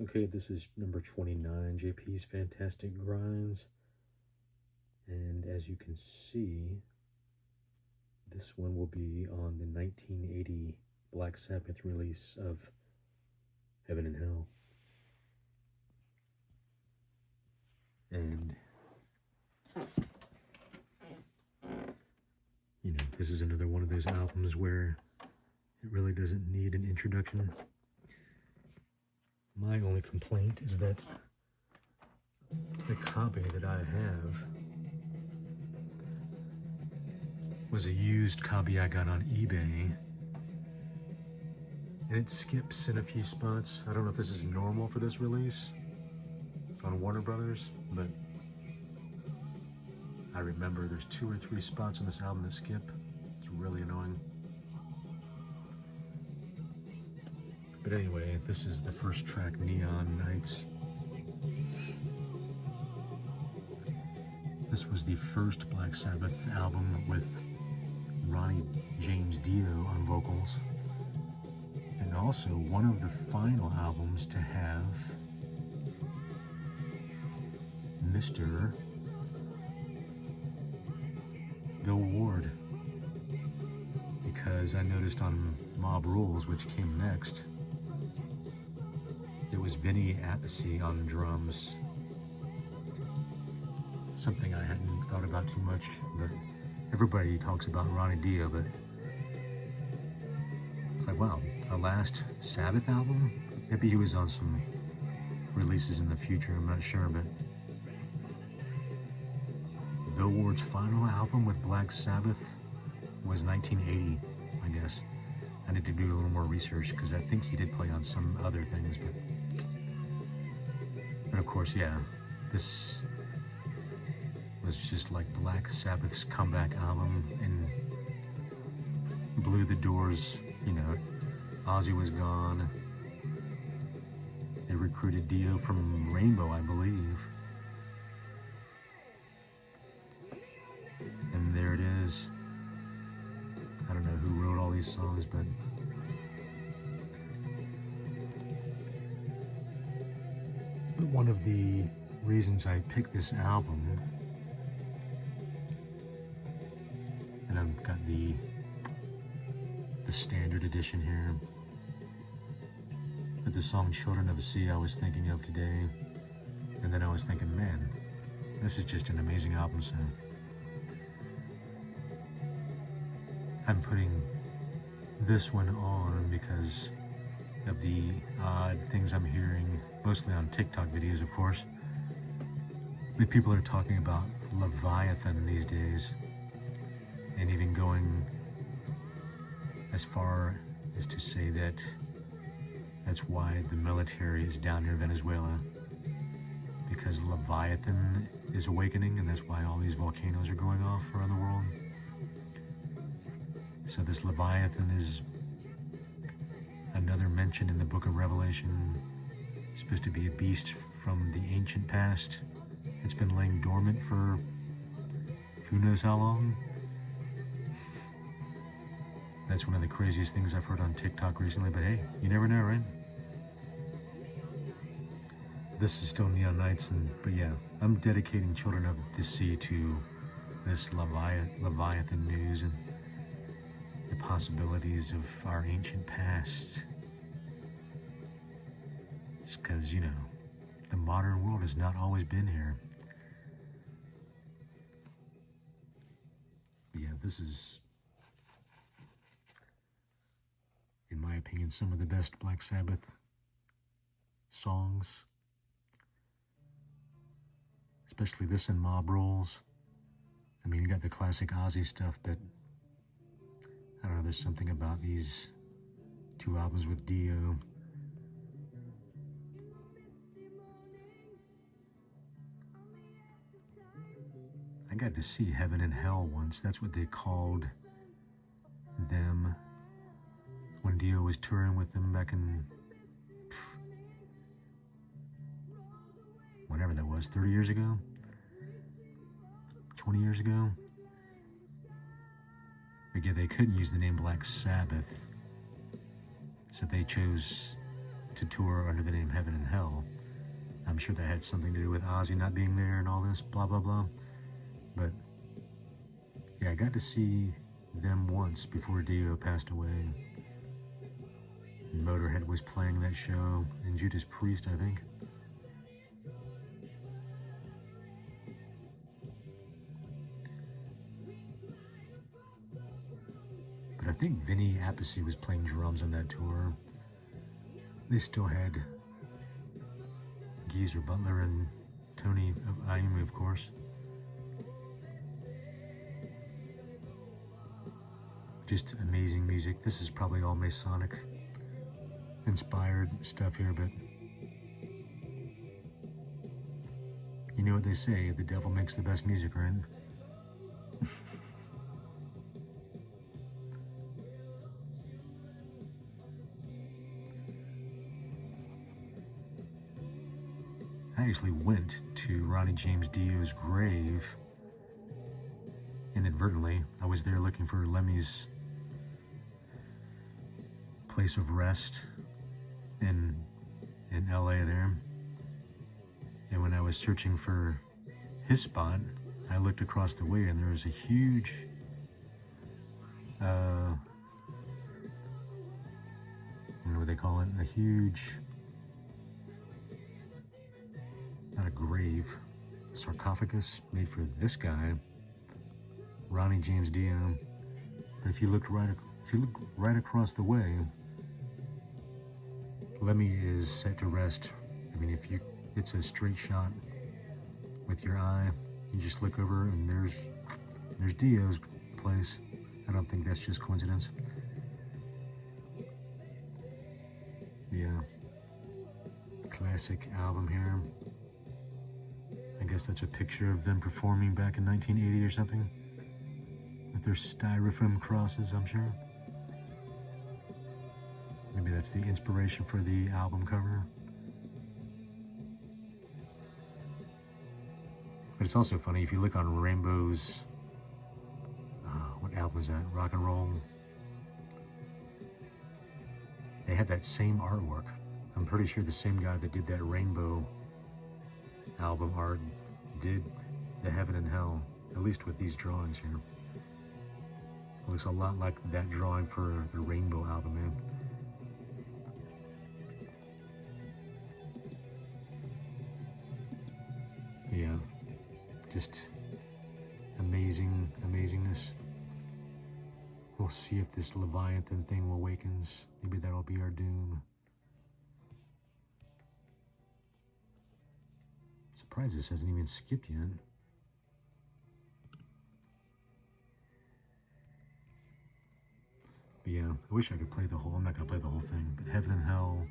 Okay, this is number 29, JP's Fantastic Grinds. And as you can see, this one will be on the 1980 Black Sabbath release of Heaven and Hell. And, you know, this is another one of those albums where it really doesn't need an introduction. My only complaint is that the copy that I have was a used copy I got on eBay, and it skips in a few spots. I don't know if this is normal for this release on Warner Brothers, but I remember there's 2 or 3 spots on this album that skip. It's really annoying. But anyway, this is the first track, Neon Nights. This was the first Black Sabbath album with Ronnie James Dio on vocals, and also one of the final albums to have Mr. Bill Ward, because I noticed on Mob Rules, which came next, it was Vinny Appice on drums. Something I hadn't thought about too much, but everybody talks about Ronnie Dio, but it's like, wow, our last Sabbath album? Maybe he was on some releases in the future, I'm not sure, but Bill Ward's final album with Black Sabbath was 1980, I guess. I need to do a little more research because I think he did play on some other things, but of course, yeah, this was just like Black Sabbath's comeback album and blew the doors. You know, Ozzy was gone. They recruited Dio from Rainbow, I believe. And there it is. I don't know who wrote all these songs, but one of the reasons I picked this album, and I've got the standard edition here, but the song Children of the Sea I was thinking of today, and then I was thinking, man, this is just an amazing album, so I'm putting this one on because of the odd things I'm hearing, mostly on TikTok videos, of course. The people are talking about Leviathan these days, and even going as far as to say that that's why the military is down near Venezuela, because Leviathan is awakening, and that's why all these volcanoes are going off around the world. So this Leviathan is another mention in the book of Revelation. It's supposed to be a beast from the ancient past. It's been laying dormant for who knows how long. That's one of the craziest things I've heard on TikTok recently, but hey, you never know, right? This is still Neon Nights, but yeah, I'm dedicating Children of the Sea to this Leviathan news and the possibilities of our ancient past. It's because, you know, the modern world has not always been here. But yeah, this is, in my opinion, some of the best Black Sabbath songs. Especially this and Mob Rules. I mean, you got the classic Ozzy stuff, but I don't know, there's something about these 2 albums with Dio. I got to see Heaven and Hell once. That's what they called them when Dio was touring with them back in whatever that was, 30 years ago, 20 years ago. But yeah, they couldn't use the name Black Sabbath, so they chose to tour under the name Heaven and Hell. I'm sure that had something to do with Ozzy not being there and all this, blah, blah, blah. But yeah, I got to see them once before Dio passed away. Motorhead was playing that show, and Judas Priest, I think. But I think Vinny Appice was playing drums on that tour. They still had Geezer Butler and Tony Iommi, of course. Just amazing music. This is probably all Masonic inspired stuff here, but you know what they say, the devil makes the best music, right? I actually went to Ronnie James Dio's grave inadvertently. I was there looking for Lemmy's place of rest in LA there. And when I was searching for his spot, I looked across the way and there was a huge I don't know what they call it, a huge, not a grave, sarcophagus made for this guy, Ronnie James Dio. But if you look right across the way, Lemmy is set to rest. I mean, it's a straight shot with your eye. You just look over and there's Dio's place. I don't think that's just coincidence. Yeah, classic album here. I guess that's a picture of them performing back in 1980 or something, with their styrofoam crosses, I'm sure. Maybe that's the inspiration for the album cover. But it's also funny, if you look on Rainbow's, what album is that? Rock and Roll. They had that same artwork. I'm pretty sure the same guy that did that Rainbow album art did the Heaven and Hell, at least with these drawings here. It looks a lot like that drawing for the Rainbow album, man. Yeah, just amazingness. We'll see if this Leviathan thing awakens. Maybe that'll be our doom. Surprised this hasn't even skipped yet. But yeah, I wish I could play the whole, I'm not gonna play the whole thing, but Heaven and Hell,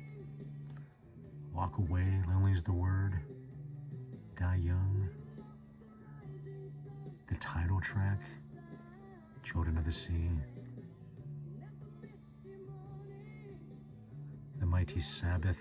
Walk Away, Lonely is the Word, Die Young, the title track, Children of the Sea, the Mighty Sabbath,